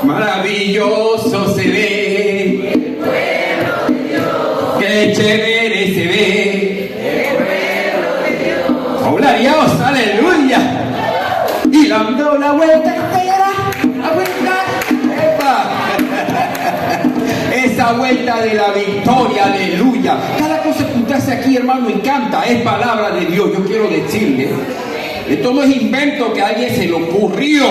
Maravilloso se ve el pueblo de Dios. Qué chévere se ve el pueblo de Dios. Hola Dios, aleluya. Y dando la vuelta entera, la vuelta, ¡epa! Esa vuelta de la victoria, aleluya. Cada cosa que usted hace aquí, hermano, encanta, es palabra de Dios. Yo quiero decirle, esto no es invento que a alguien se le ocurrió.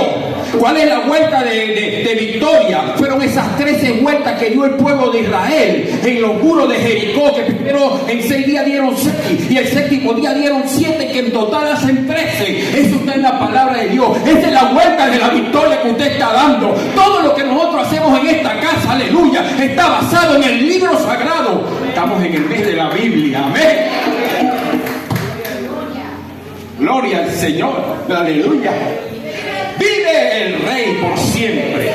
¿Cuál es la vuelta de victoria? Fueron esas 13 vueltas que dio el pueblo de Israel en los muros de Jericó, que primero en 6 días dieron 6 y el séptimo día dieron 7, que en total hacen 13. Eso está en la palabra de Dios. Esa es la vuelta de la victoria que usted está dando. Todo lo que nosotros hacemos en esta casa, aleluya, está basado en el libro sagrado. Estamos en el mes de la Biblia, amén. Gloria al Señor, aleluya. Vive el Rey por siempre.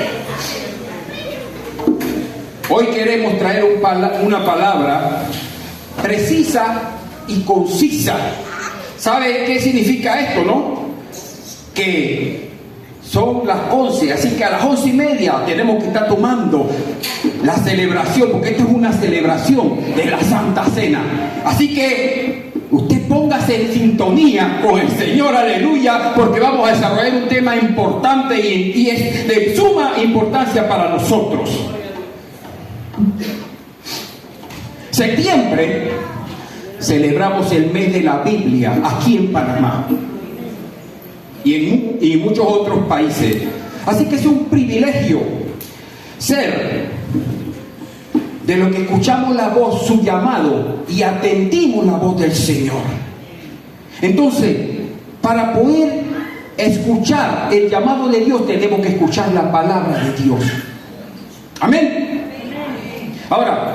Hoy queremos traer una palabra precisa y concisa. ¿Sabe qué significa esto, no? Que son las 11, así que a las 11:30 tenemos que estar tomando la celebración, porque esto es una celebración de la Santa Cena. Así que usted póngase en sintonía con el Señor, aleluya, porque vamos a desarrollar un tema importante y es de suma importancia para nosotros. Septiembre celebramos el mes de la Biblia aquí en Panamá y en muchos otros países. Así que es un privilegio ser de lo que escuchamos la voz, su llamado, y atendimos la voz del Señor. Entonces, para poder escuchar el llamado de Dios, tenemos que escuchar la palabra de Dios. Amén. Ahora,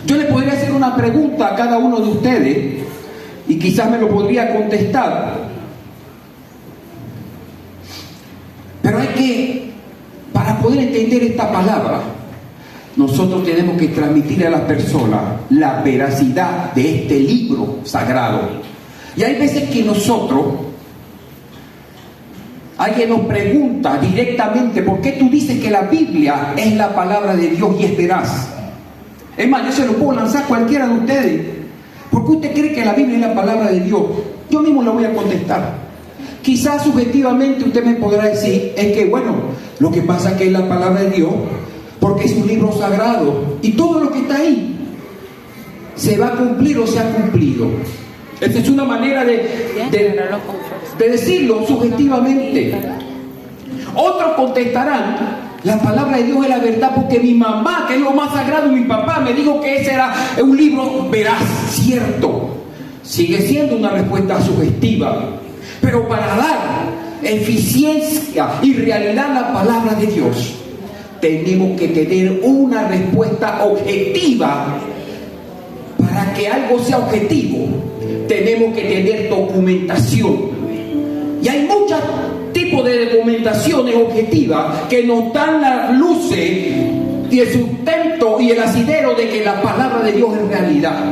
yo le podría hacer una pregunta a cada uno de ustedes y quizás me lo podría contestar. Pero hay que, para poder entender esta palabra, nosotros tenemos que transmitir a las personas la veracidad de este libro sagrado. Y hay veces que alguien nos pregunta directamente: ¿por qué tú dices que la Biblia es la palabra de Dios y es veraz? Es más, yo se lo puedo lanzar a cualquiera de ustedes. ¿Por qué usted cree que la Biblia es la palabra de Dios? Yo mismo la voy a contestar. Quizás subjetivamente usted me podrá decir, es que bueno, lo que pasa es que es la palabra de Dios porque es un libro sagrado y todo lo que está ahí se va a cumplir o se ha cumplido. Esa es una manera de decirlo subjetivamente. Otros contestarán, la palabra de Dios es la verdad porque mi mamá, que es lo más sagrado, y mi papá me dijo que ese era un libro veraz, cierto. Sigue siendo una respuesta sugestiva, pero para dar eficiencia y realidad a la palabra de Dios, tenemos que tener una respuesta objetiva. Para que algo sea objetivo, tenemos que tener documentación. Y hay muchos tipos de documentaciones objetivas que nos dan las luces y el sustento y el asidero de que la palabra de Dios es realidad.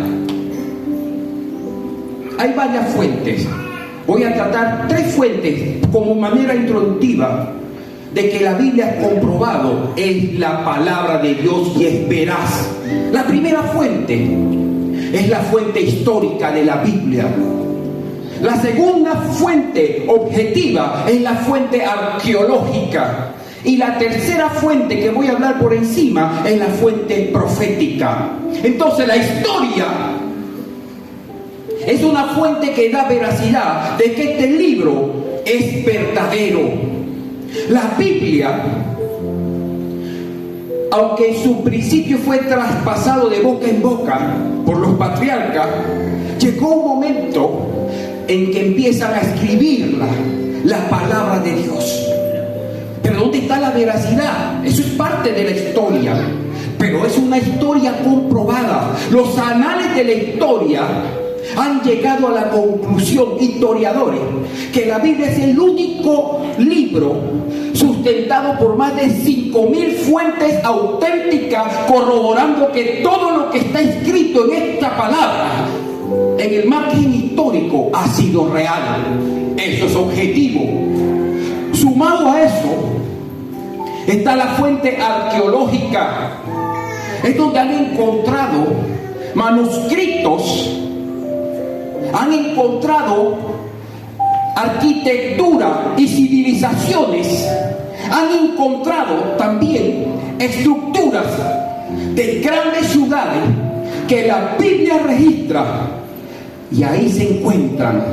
Hay varias fuentes. Voy a tratar 3 fuentes como manera introductiva de que la Biblia es comprobado, es la palabra de Dios y es veraz. La primera fuente es la fuente histórica de la Biblia. La segunda fuente objetiva es la fuente arqueológica. Y la tercera fuente que voy a hablar por encima es la fuente profética. Entonces la historia es una fuente que da veracidad de que este libro es verdadero. La Biblia, aunque en su principio fue traspasado de boca en boca por los patriarcas, llegó un momento en que empiezan a escribirla, la palabra de Dios. Pero ¿dónde está la veracidad? Eso es parte de la historia, pero es una historia comprobada. Los anales de la historia han llegado a la conclusión, historiadores, que la Biblia es el único libro sustentado por más de 5.000 fuentes auténticas, corroborando que todo lo que está escrito en esta palabra, en el margen histórico, ha sido real. Eso es objetivo. Sumado a eso, está la fuente arqueológica. Es donde han encontrado manuscritos, han encontrado arquitectura y civilizaciones, han encontrado también estructuras de grandes ciudades que la Biblia registra, y ahí se encuentran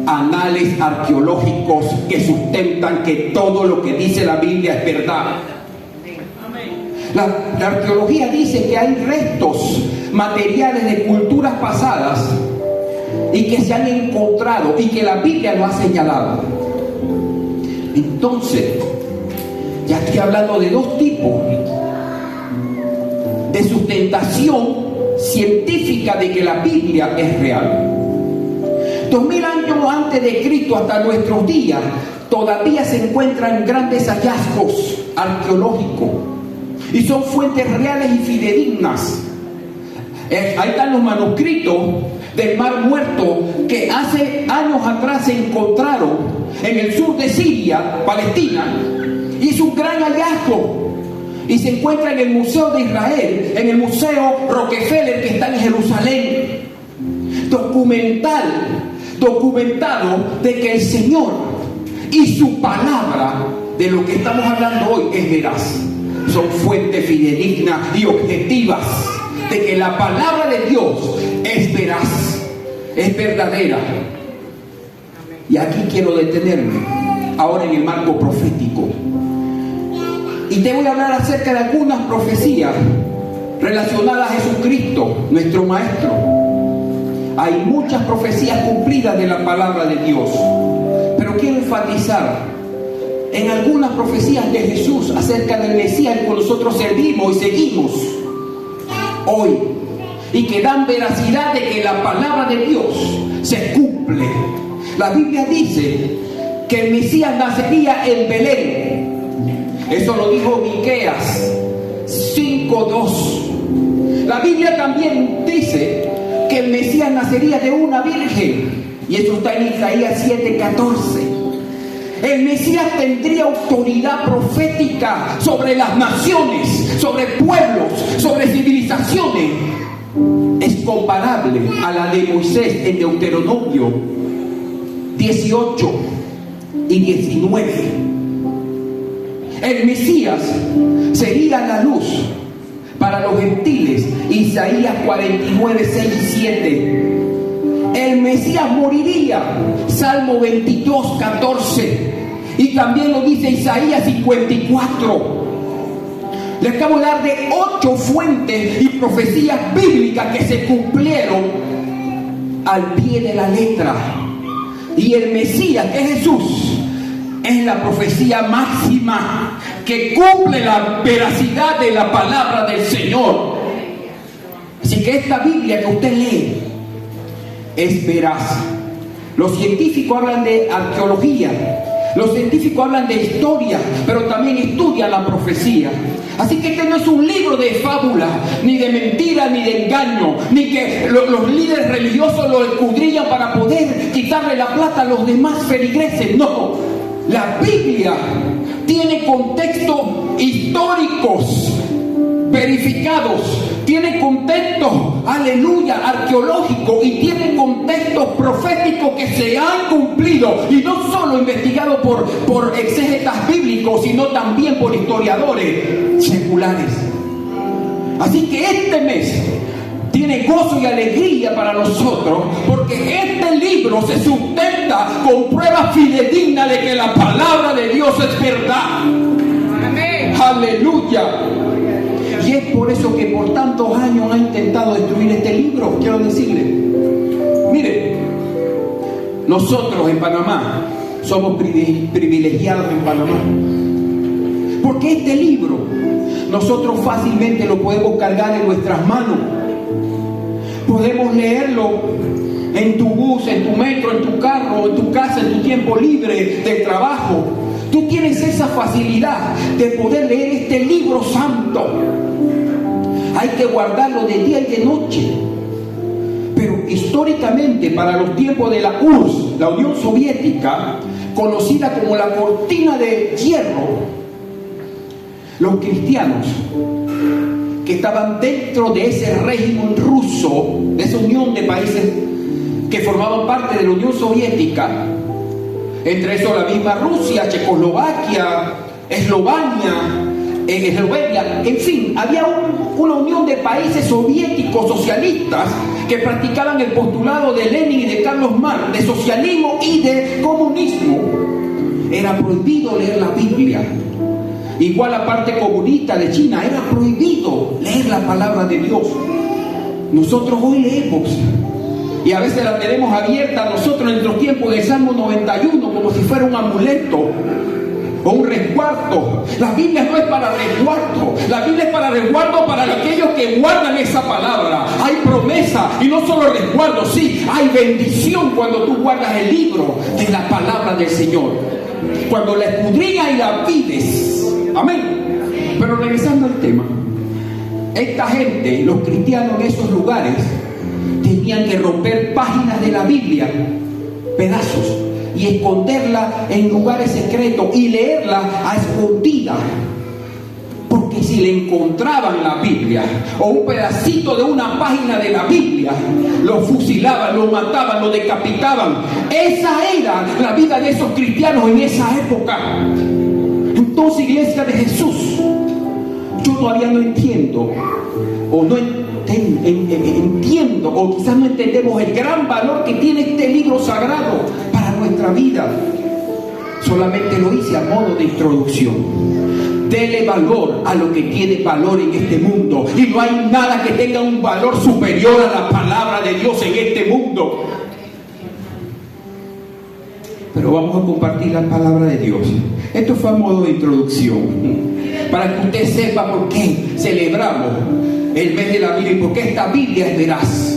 anales arqueológicos que sustentan que todo lo que dice la Biblia es verdad. La arqueología dice que hay restos materiales de culturas pasadas y que se han encontrado y que la Biblia lo ha señalado. Entonces, ya estoy hablando de dos tipos de sustentación científica de que la Biblia es real. 2000 años antes de Cristo hasta nuestros días todavía se encuentran grandes hallazgos arqueológicos y son fuentes reales y fidedignas. Ahí están los manuscritos del Mar Muerto que hace años atrás se encontraron en el sur de Siria, Palestina, y es un gran hallazgo. Y se encuentra en el Museo de Israel, en el Museo Rockefeller que está en Jerusalén. Documentado de que el Señor y su palabra, de lo que estamos hablando hoy, es veraz. Son fuentes fidedignas y objetivas de que la palabra de Dios es veraz, es verdadera. Y aquí quiero detenerme ahora en el marco profético. Y te voy a hablar acerca de algunas profecías relacionadas a Jesucristo, nuestro Maestro. Hay muchas profecías cumplidas de la palabra de Dios, pero quiero enfatizar en algunas profecías de Jesús acerca del Mesías que nosotros servimos y seguimos hoy, y que dan veracidad de que la palabra de Dios se cumple. La Biblia dice que el Mesías nacería en Belén. Eso lo dijo Miqueas 5:2. La Biblia también dice que el Mesías nacería de una virgen, y eso está en Isaías 7:14. El Mesías tendría autoridad profética sobre las naciones, sobre pueblos, sobre civilizaciones. Es comparable a la de Moisés en Deuteronomio 18 y 19. El Mesías sería la luz para los gentiles, Isaías 49, 6 y 7. El Mesías moriría, Salmo 22, 14. Y también lo dice Isaías 54. Les acabo de dar de 8 fuentes y profecías bíblicas que se cumplieron al pie de la letra. Y el Mesías, que es Jesús, es la profecía máxima que cumple la veracidad de la palabra del Señor. Así que esta Biblia que usted lee es veraz. Los científicos hablan de arqueología, los científicos hablan de historia, pero también estudian la profecía. Así que este no es un libro de fábula, ni de mentira, ni de engaño, ni que los líderes religiosos lo escudrillan para poder quitarle la plata a los demás feligreses. No, la Biblia tiene contextos históricos verificados, tiene contextos, aleluya, arqueológicos, y tiene contextos proféticos que se han cumplido, y no solo investigados por exégetas bíblicos, sino también por historiadores seculares. Así que este mes tiene gozo y alegría para nosotros, porque este libro se sustenta con pruebas fidedignas de que la palabra de Dios es verdad. Amén. Aleluya. Y es por eso que por tantos años ha intentado destruir este libro. Quiero decirle, mire, nosotros en Panamá somos privilegiados en Panamá, porque este libro nosotros fácilmente lo podemos cargar en nuestras manos. Podemos leerlo en tu bus, en tu metro, en tu carro, en tu casa, en tu tiempo libre de trabajo. Tú tienes esa facilidad de poder leer este libro santo. Hay que guardarlo de día y de noche. Pero históricamente, para los tiempos de la URSS, la Unión Soviética, conocida como la cortina de hierro, los cristianos que estaban dentro de ese régimen ruso, de esa unión de países que formaban parte de la Unión Soviética, entre eso la misma Rusia, Checoslovaquia, Eslovenia, en fin, había una unión de países soviéticos socialistas que practicaban el postulado de Lenin y de Carlos Marx, de socialismo y de comunismo. Era prohibido leer la Biblia. Igual la parte comunista de China, era prohibido leer la palabra de Dios. Nosotros hoy leemos y a veces la tenemos abierta nosotros en nuestro tiempo del Salmo 91 como si fuera un amuleto o un resguardo. La Biblia no es para resguardo, la Biblia es para resguardo para aquellos que guardan esa palabra. Hay promesa y no solo resguardo, sí, hay bendición cuando tú guardas el libro de la palabra del Señor, cuando la escudriñas y la pides. Amén. Pero regresando al tema, esta gente, los cristianos en esos lugares, tenían que romper páginas de la Biblia, pedazos, y esconderla en lugares secretos y leerla a escondidas, porque si le encontraban la Biblia o un pedacito de una página de la Biblia, lo fusilaban, lo mataban, lo decapitaban. Esa era la vida de esos cristianos en esa época. Entonces, iglesia de Jesús, yo todavía no entiendo, o no entiendo, o quizás no entendemos el gran valor que tiene este libro sagrado para nuestra vida. Solamente lo hice a modo de introducción. Dele valor a lo que tiene valor en este mundo, y no hay nada que tenga un valor superior a la palabra de Dios en este mundo. Pero vamos a compartir la palabra de Dios. Esto fue a modo de introducción, para que usted sepa por qué celebramos el mes de la Biblia y por qué esta Biblia es veraz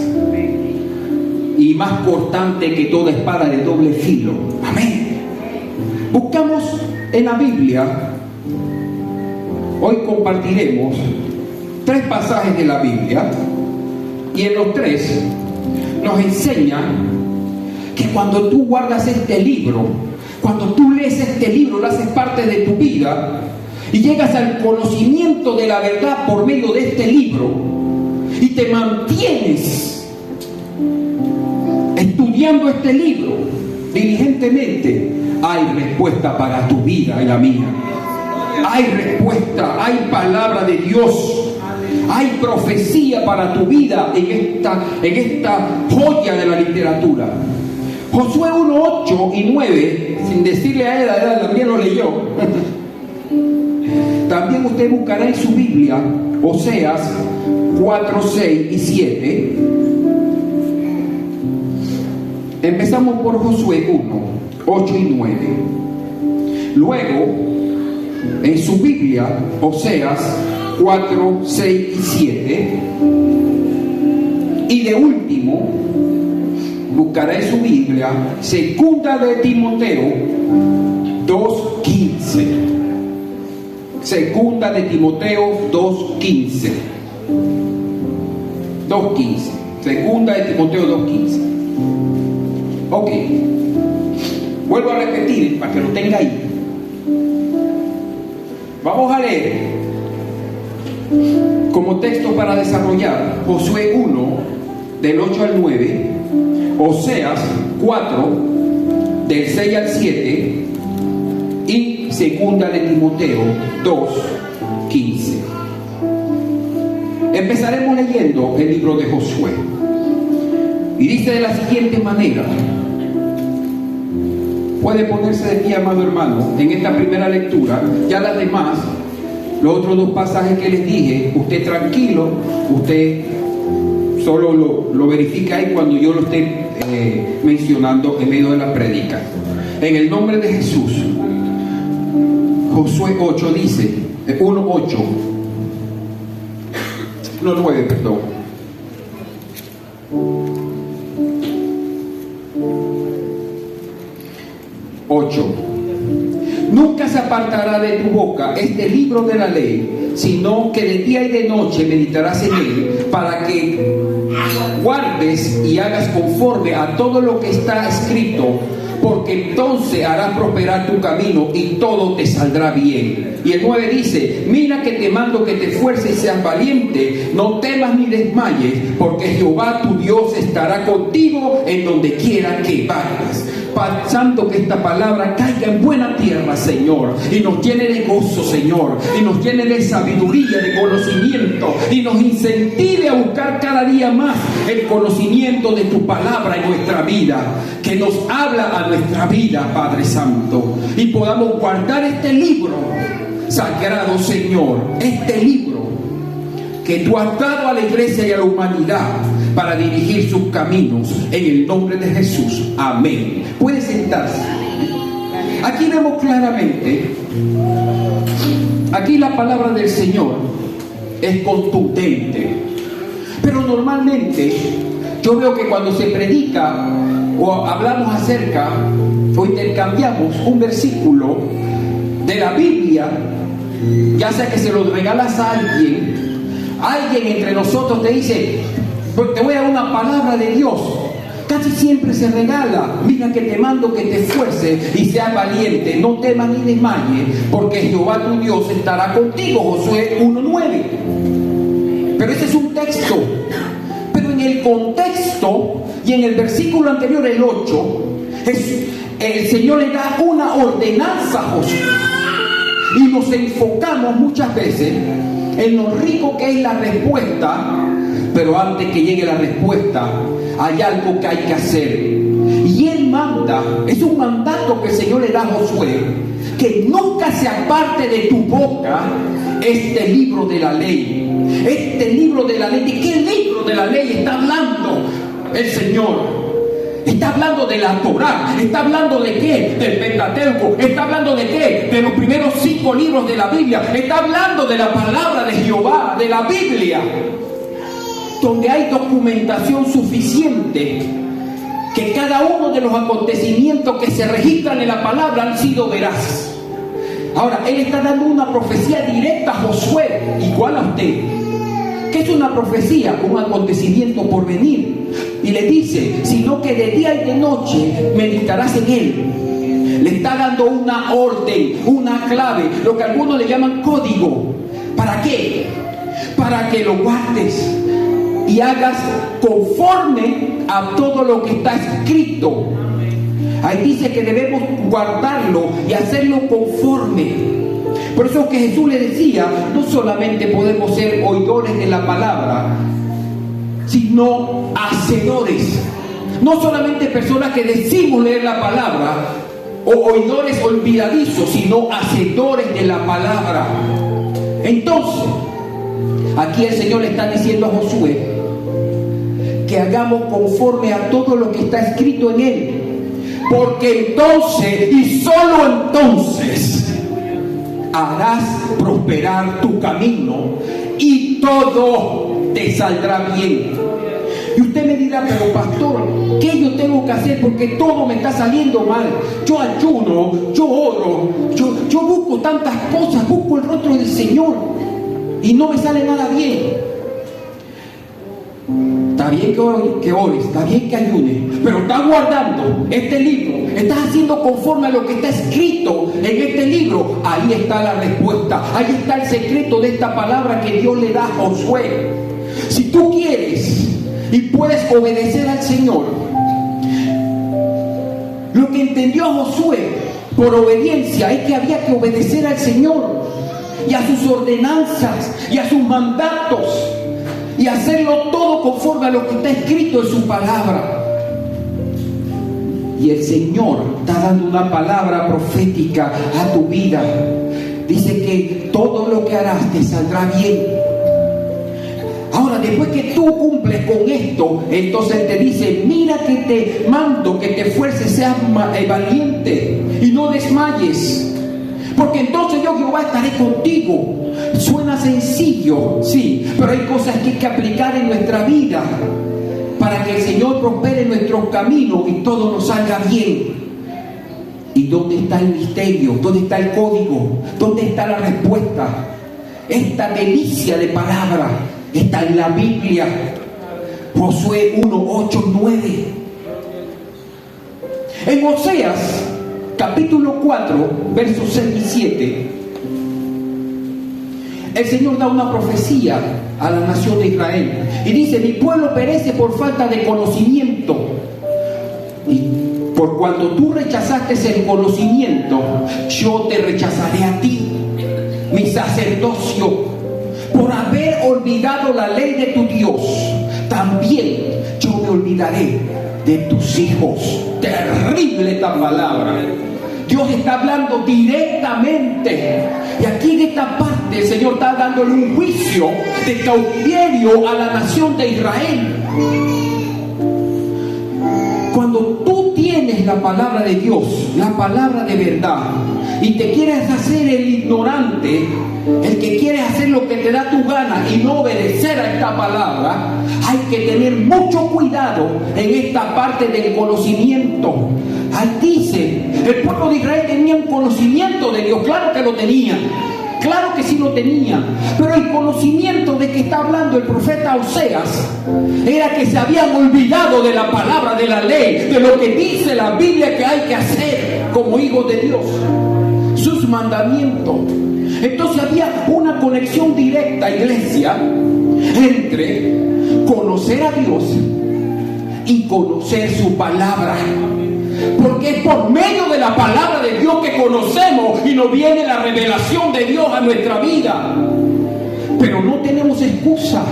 y más cortante que toda espada de doble filo. Amén. Buscamos en la Biblia. Hoy compartiremos 3 pasajes de la Biblia, y en los 3 nos enseñan que cuando tú guardas este libro, cuando tú lees este libro, lo haces parte de tu vida y llegas al conocimiento de la verdad por medio de este libro y te mantienes estudiando este libro diligentemente, hay respuesta para tu vida y la mía. Hay respuesta, hay palabra de Dios, hay profecía para tu vida en esta joya de la literatura. Josué 1, 8 y 9, sin decirle a él también lo leyó. También usted buscará en su Biblia Oseas 4, 6 y 7. Empezamos por Josué 1, 8 y 9. Luego, en su Biblia, Oseas 4, 6 y 7. Y de último, buscará en su Biblia Segunda de Timoteo 2:15. Segunda de Timoteo 2:15. 2:15. Segunda de Timoteo 2:15. Ok. Vuelvo a repetir para que lo tenga ahí. Vamos a leer como texto para desarrollar Josué 1 del 8 al 9, Oseas 4 del 6 al 7 y Segunda de Timoteo 2:15. Empezaremos leyendo el libro de Josué y dice de la siguiente manera. Puede ponerse de pie, amado hermano, en esta primera lectura. Ya las demás, los otros 2 pasajes que les dije, usted tranquilo, usted solo lo verifica ahí cuando yo lo esté mencionando en medio de la prédica. En el nombre de Jesús. Josué 8 dice, 1:8, no 9, perdón. Nunca se apartará de tu boca este libro de la ley, sino que de día y de noche meditarás en él, para que guardes y hagas conforme a todo lo que está escrito, porque entonces harás prosperar tu camino y todo te saldrá bien. Y el 9 dice: mira que te mando que te esfuerces y seas valiente, no temas ni desmayes, porque Jehová tu Dios estará contigo en donde quiera que vayas. Padre Santo, que esta palabra caiga en buena tierra, Señor, y nos llene de gozo, Señor, y nos llene de sabiduría, de conocimiento, y nos incentive a buscar cada día más el conocimiento de tu palabra en nuestra vida, que nos habla a nuestra vida, Padre Santo, y podamos guardar este libro sagrado, Señor, este libro que tú has dado a la iglesia y a la humanidad para dirigir sus caminos, en el nombre de Jesús. Amén. Puede sentarse. Aquí vemos claramente, aquí la palabra del Señor es contundente, pero normalmente yo veo que cuando se predica o hablamos acerca o intercambiamos un versículo de la Biblia, ya sea que se lo regalas a alguien entre nosotros te dice: te voy a dar una palabra de Dios. Casi siempre se regala: mira que te mando que te esfuerces y seas valiente, no temas ni desmayes, porque Jehová tu Dios estará contigo. Josué 1:9. Pero ese es un texto. Pero en el contexto y en el versículo anterior, el 8, el Señor le da una ordenanza a Josué. Y nos enfocamos muchas veces en lo rico que es la respuesta, pero antes que llegue la respuesta hay algo que hay que hacer, y Él manda, es un mandato que el Señor le da a Josué, que nunca se aparte de tu boca este libro de la ley. Este libro de la ley, ¿de qué libro de la ley está hablando el Señor? Está hablando de la Torá. ¿Está hablando de qué? Del Pentateuco. ¿Está hablando de qué? De los primeros 5 libros de la Biblia. Está hablando de la palabra de Jehová, de la Biblia, donde hay documentación suficiente, que cada uno de los acontecimientos que se registran en la palabra han sido veraz. Ahora, Él está dando una profecía directa a Josué, igual a usted. ¿Qué es una profecía? Un acontecimiento por venir. Y le dice: sino que de día y de noche meditarás en él. Le está dando una orden, una clave, lo que algunos le llaman código. ¿Para qué? Para que lo guardes y hagas conforme a todo lo que está escrito. Ahí dice que debemos guardarlo y hacerlo conforme. Por eso que Jesús le decía: no solamente podemos ser oidores de la palabra, sino hacedores. No solamente personas que decimos leer la palabra o oidores olvidadizos, sino hacedores de la palabra. Entonces, aquí el Señor le está diciendo a Josué que hagamos conforme a todo lo que está escrito en él, porque entonces y solo entonces harás prosperar tu camino y todo te saldrá bien. Y usted me dirá: pero pastor, ¿qué yo tengo que hacer? Porque todo me está saliendo mal. Yo ayuno, yo oro, yo busco tantas cosas, busco el rostro del Señor y no me sale nada bien. Está bien que ores, está bien que ayunes, pero estás guardando este libro, estás haciendo conforme a lo que está escrito en este libro. Ahí está la respuesta, ahí está el secreto de esta palabra que Dios le da a Josué. Si tú quieres y puedes obedecer al Señor, lo que entendió Josué por obediencia es que había que obedecer al Señor y a sus ordenanzas y a sus mandatos, y hacerlo todo conforme a lo que está escrito en su palabra. Y el Señor está dando una palabra profética a tu vida. Dice que todo lo que harás te saldrá bien. Ahora, después que tú cumples con esto, entonces te dice: mira que te mando que te esfuerces, seas valiente y no desmayes, porque entonces yo, Jehová, estaré contigo. Suena sencillo, sí, pero hay cosas que hay que aplicar en nuestra vida para que el Señor prospere nuestros caminos y todo nos salga bien. ¿Y dónde está el misterio? ¿Dónde está el código? ¿Dónde está la respuesta? Esta delicia de palabra está en la Biblia. Josué 1, 8, 9. En Oseas, capítulo 4, versos 6 y 7, el Señor da una profecía a la nación de Israel y dice: mi pueblo perece por falta de conocimiento, y por cuando tú rechazaste el conocimiento, yo te rechazaré a ti, mi sacerdocio, por haber olvidado la ley de tu Dios. También yo me olvidaré de tus hijos. Terrible esta palabra. Dios está hablando directamente. Y aquí en esta parte el Señor está dándole un juicio de cautiverio a la nación de Israel. Cuando tú tienes la palabra de Dios, la palabra de verdad, y te quieres hacer el ignorante, el que quiere hacer lo que te da tu gana y no obedecer a esta palabra, hay que tener mucho cuidado en esta parte del conocimiento. Ahí dice, el pueblo de Israel tenía un conocimiento de Dios, claro que lo tenía, claro que sí lo tenía, pero el conocimiento de que está hablando el profeta Oseas era que se habían olvidado de la palabra, de la ley, de lo que dice la Biblia que hay que hacer como hijos de Dios, sus mandamientos. Entonces había una conexión directa, iglesia, entre conocer a Dios y conocer su palabra. Porque es por medio de la palabra de Dios que conocemos y nos viene la revelación de Dios a nuestra vida. Pero no tenemos excusa.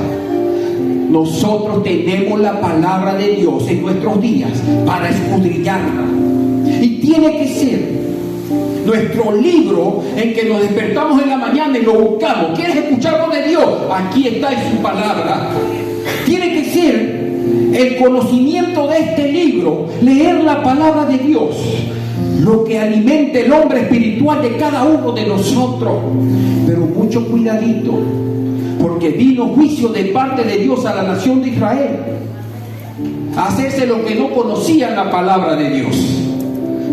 Nosotros tenemos la palabra de Dios en nuestros días para escudriñarla. Y tiene que ser nuestro libro en que nos despertamos en la mañana y lo buscamos. ¿Quieres escuchar algo de Dios? Aquí está en su palabra. Tiene que ser el conocimiento de este libro, leer la palabra de Dios, lo que alimente el hombre espiritual de cada uno de nosotros. Pero mucho cuidadito, porque vino juicio de parte de Dios a la nación de Israel, a hacerse lo que no conocían la palabra de Dios.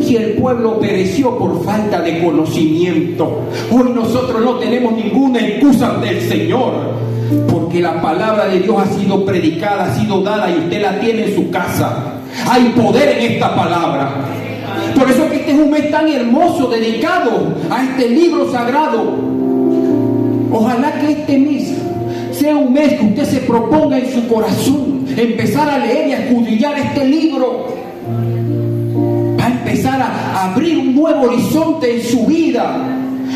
Y el pueblo pereció por falta de conocimiento. Hoy nosotros no tenemos ninguna excusa del Señor, porque la palabra de Dios ha sido predicada, ha sido dada y usted la tiene en su casa. Hay poder en esta palabra. Por eso es que este es un mes tan hermoso dedicado a este libro sagrado. Ojalá que este mes sea un mes que usted se proponga en su corazón empezar a leer y a escudriñar este libro. Va a empezar a abrir un nuevo horizonte en su vida.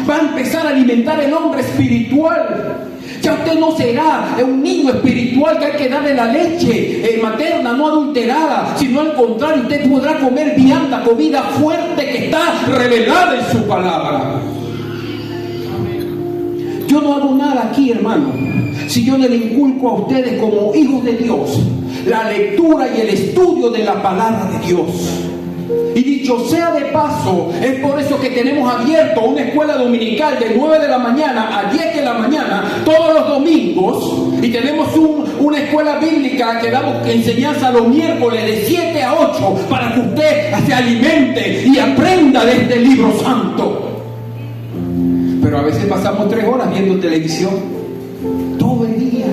Va a empezar a alimentar el hombre espiritual. Ya usted no será un niño espiritual que hay que darle la leche materna, no adulterada, sino al contrario, usted podrá comer vianda, comida fuerte que está revelada en su palabra. Yo no hago nada aquí, hermano, si yo no le inculco a ustedes como hijos de Dios la lectura y el estudio de la palabra de Dios. Y dicho sea de paso, es por eso que tenemos abierto una escuela dominical de 9 de la mañana a 10 de la mañana todos los domingos, y tenemos una escuela bíblica que damos enseñanza los miércoles de 7 a 8 para que usted se alimente y aprenda de este libro santo. Pero a veces pasamos 3 horas viendo televisión todo el día.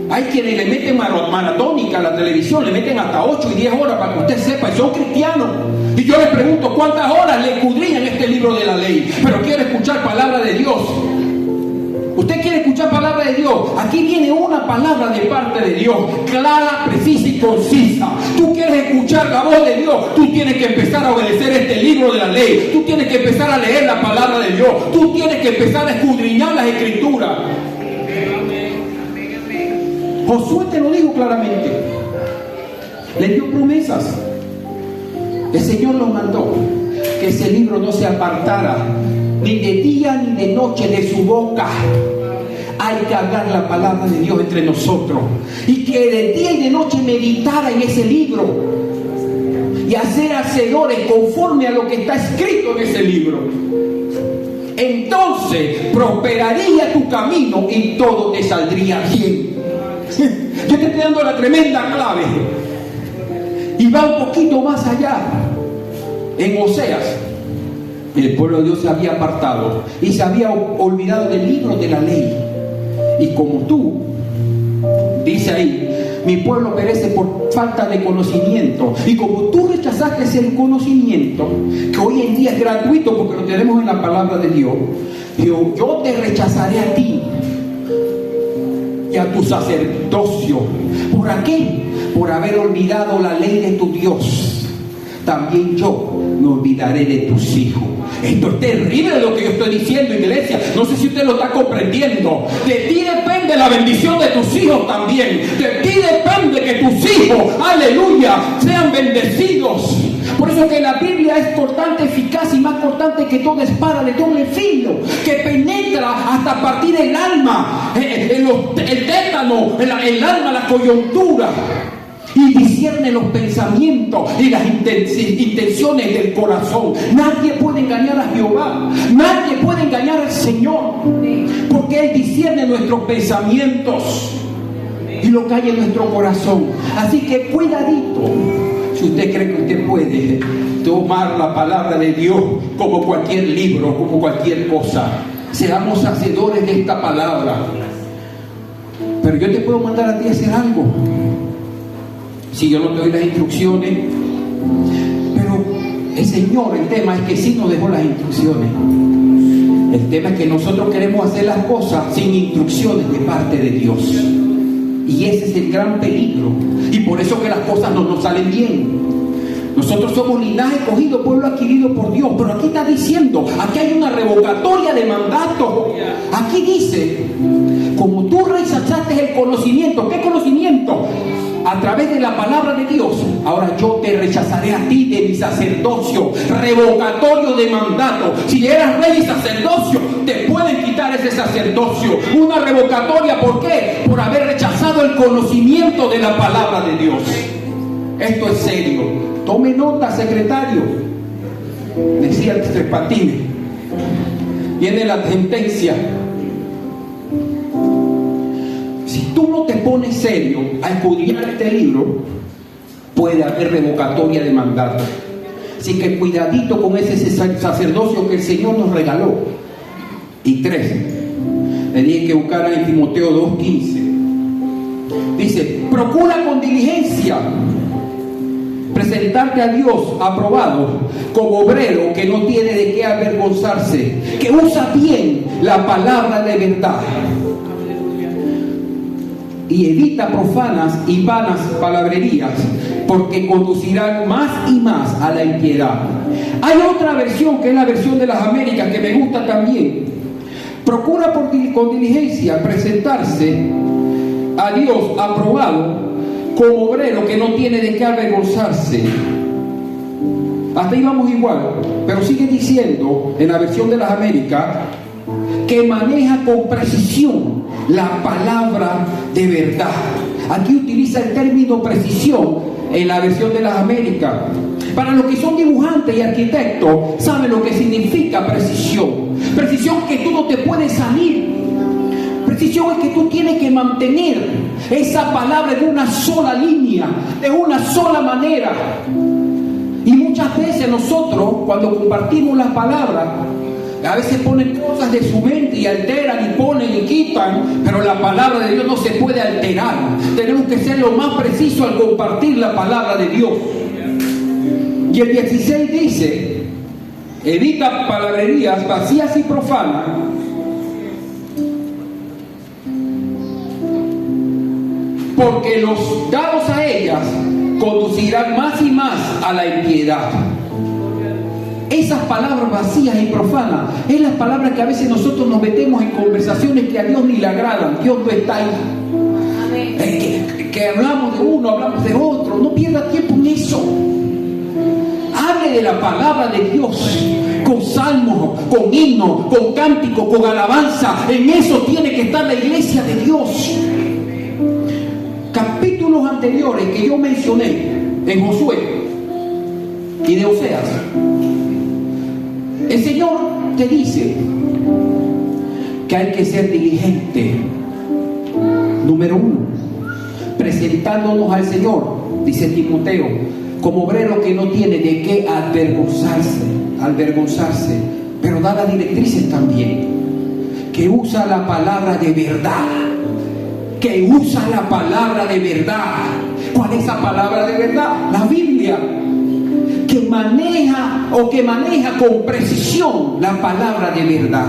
Hay quienes le meten maratónica a la televisión, le meten hasta 8 y 10 horas para que usted sepa, y son cristianos. Y yo les pregunto, ¿cuántas horas le escudriñan este libro de la ley? Pero quiero escuchar palabra de Dios. ¿Usted quiere escuchar palabra de Dios? Aquí viene una palabra de parte de Dios, clara, precisa y concisa. Tú quieres escuchar la voz de Dios, tú tienes que empezar a obedecer este libro de la ley. Tú tienes que empezar a leer la palabra de Dios. Tú tienes que empezar a escudriñar las escrituras. Josué te lo dijo claramente. Le dio promesas. El Señor lo mandó que ese libro no se apartara ni de día ni de noche de su boca. Hay que hablar la palabra de Dios entre nosotros, y que de día y de noche meditara en ese libro y hacer hacedores conforme a lo que está escrito en ese libro. Entonces prosperaría tu camino y todo te saldría bien. Yo te estoy dando la tremenda clave, y va un poquito más allá. En Oseas, el pueblo de Dios se había apartado y se había olvidado del libro de la ley, y como tú Dice ahí: mi pueblo perece por falta de conocimiento. Y como tú rechazaste el conocimiento, que hoy en día es gratuito porque lo tenemos en la palabra de Dios, yo te rechazaré a ti y a tu sacerdocio. ¿Por qué? Por haber olvidado la ley de tu Dios. También yo me olvidaré de tus hijos. Esto es terrible lo que yo estoy diciendo, iglesia. No sé si usted lo está comprendiendo. De ti depende la bendición de tus hijos también. De ti depende que tus hijos, aleluya, sean bendecidos. Por eso que la Biblia es cortante, eficaz y más cortante que toda espada de doble filo, que penetra hasta partir el alma, el tétano, el alma, la coyuntura, y discierne los pensamientos y las intenciones del corazón. Nadie puede engañar a Jehová, nadie puede engañar al Señor, porque Él discierne nuestros pensamientos y lo que hay en nuestro corazón. Así que cuidadito. Si usted cree que usted puede tomar la palabra de Dios como cualquier libro, como cualquier cosa, seamos hacedores de esta palabra. Pero yo te puedo mandar a ti a hacer algo, si yo no te doy las instrucciones. Pero el Señor, el tema es que sí nos dejó las instrucciones. El tema es que nosotros queremos hacer las cosas sin instrucciones de parte de Dios. Y ese es el gran peligro. Y por eso que las cosas no nos salen bien. Nosotros somos linaje escogido, pueblo adquirido por Dios. Pero aquí está diciendo, aquí hay una revocatoria de mandato. Aquí dice: como tú rechazaste el conocimiento. ¿Qué conocimiento? A través de la palabra de Dios. Ahora yo te rechazaré a ti de mi sacerdocio. Revocatorio de mandato. Si eras rey y sacerdocio, te pueden quitar ese sacerdocio. Una revocatoria, ¿por qué? Por haber rechazado el conocimiento de la palabra de Dios. Esto es serio. Tome nota, secretario. Decía el Tres Patines. Viene la sentencia. Si tú no te pones serio a escudriñar este libro, puede haber revocatoria de mandato. Así que cuidadito con ese sacerdocio que el Señor nos regaló. Y 3, tenían que buscar en Timoteo 2:15. Dice: procura con diligencia presentarte a Dios aprobado, como obrero que no tiene de qué avergonzarse, que usa bien la palabra de verdad y evita profanas y vanas palabrerías, porque conducirán más y más a la impiedad. Hay otra versión, que es la versión de las Américas, que me gusta también. Procura con diligencia presentarse a Dios aprobado, como obrero que no tiene de qué avergonzarse. Hasta ahí vamos igual, pero sigue diciendo en la versión de las Américas que maneja con precisión la palabra de verdad. Aquí utiliza el término precisión en la versión de las Américas. Para los que son dibujantes y arquitectos, saben lo que significa precisión. Precisión que tú no te puedes salir. Precisión es que tú tienes que mantener esa palabra en una sola línea, de una sola manera. Y muchas veces nosotros, cuando compartimos las palabras, a veces ponen cosas de su mente y alteran y ponen y quitan, pero la palabra de Dios no se puede alterar. Tenemos que ser lo más preciso al compartir la palabra de Dios. Y el 16 dice: evita palabrerías vacías y profanas, porque los dados a ellas conducirán más y más a la impiedad. Esas palabras vacías y profanas es las palabras que a veces nosotros nos metemos en conversaciones que a Dios ni le agradan. Dios no está ahí. Que hablamos de uno, hablamos de otro. No pierda tiempo en eso. Hable de la palabra de Dios con salmos, con himnos, con cánticos, con alabanza. En eso tiene que estar la iglesia de Dios. Capítulos anteriores que yo mencioné en Josué y de Oseas, el Señor te dice que hay que ser diligente. Número 1, presentándonos al Señor, dice Timoteo, como obrero que no tiene de qué avergonzarse, pero da las directrices también, que usa la palabra de verdad, que usa la palabra de verdad. ¿Cuál es esa palabra de verdad? La Biblia. Que maneja con precisión la palabra de verdad.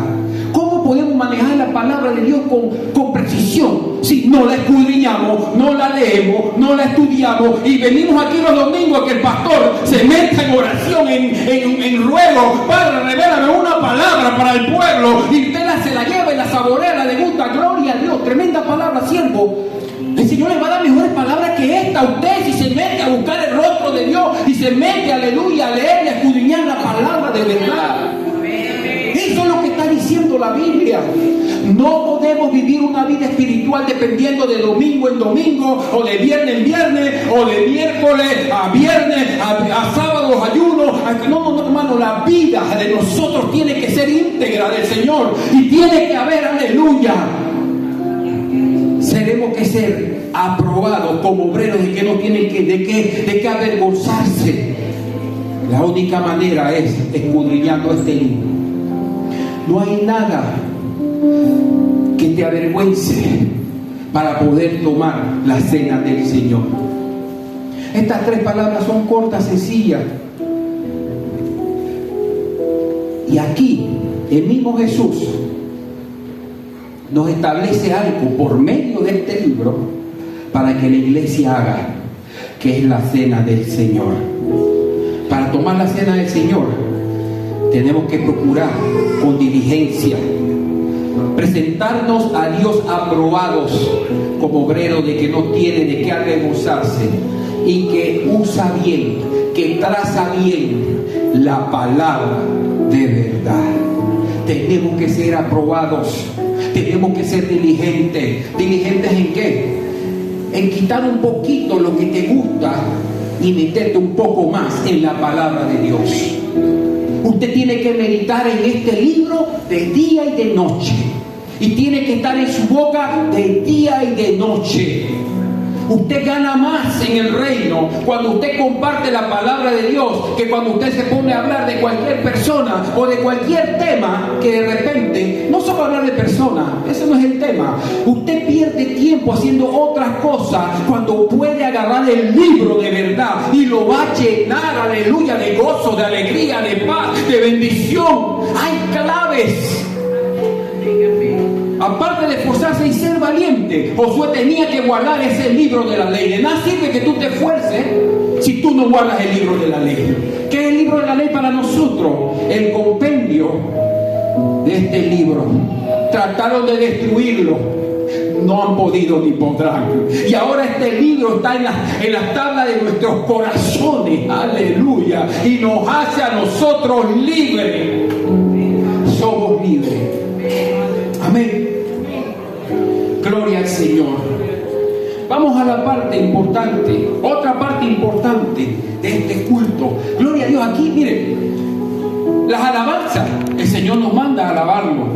¿Cómo podemos manejar la palabra de Dios con precisión si no la escudriñamos, no la leemos, no la estudiamos y venimos aquí los domingos a que el pastor se meta en oración, en ruego? Padre, revélame una palabra para el pueblo, y usted se la lleva y la saborea, la degusta. Gloria a Dios, tremenda palabra, siervo. El Señor le va a dar mejores palabras que esta a usted si se mete a buscar el rostro de Dios y se mete, aleluya, a leer y a escudriñar la palabra de verdad. Eso es lo que está diciendo la Biblia. No podemos vivir una vida espiritual dependiendo de domingo en domingo, o de viernes en viernes, o de miércoles a viernes, a sábados ayunos. No, hermano, la vida de nosotros tiene que ser íntegra del Señor y tiene que haber, aleluya. Tenemos que ser aprobados como obreros de que no tienen de qué avergonzarse. La única manera es escudriñando este libro. No hay nada que te avergüence para poder tomar la cena del Señor. Estas 3 palabras son cortas, sencillas. Y aquí, el mismo Jesús nos establece algo por medio de este libro para que la iglesia haga, que es la cena del Señor. Para tomar la cena del Señor tenemos que procurar con diligencia presentarnos a Dios aprobados como obreros de que no tiene de qué avergonzarse y que usa bien, que traza bien la palabra de verdad. Tenemos que ser aprobados. Tenemos que ser diligentes. ¿Diligentes en qué? En quitar un poquito lo que te gusta y meterte un poco más en la palabra de Dios. Usted tiene que meditar en este libro de día y de noche. Y tiene que estar en su boca de día y de noche. Usted gana más en el reino cuando usted comparte la palabra de Dios que cuando usted se pone a hablar de cualquier persona o de cualquier tema que de repente, no solo hablar de personas, ese no es el tema. Usted pierde tiempo haciendo otras cosas cuando puede agarrar el libro de verdad y lo va a llenar, aleluya, de gozo, de alegría, de paz, de bendición. Hay claves. Aparte de esforzarse y ser valiente, Josué tenía que guardar ese libro de la ley. De nada sirve que tú te esfuerces si tú no guardas el libro de la ley. ¿Qué es el libro de la ley para nosotros? El compendio de este libro. Trataron de destruirlo, no han podido ni podrán. Y ahora este libro está en las tablas de nuestros corazones, aleluya, y nos hace a nosotros libres. Somos libres. Amén. Gloria al Señor. Vamos a la parte importante, otra parte importante de este culto. Gloria a Dios. Aquí, miren, las alabanzas. El Señor nos manda a alabarlo.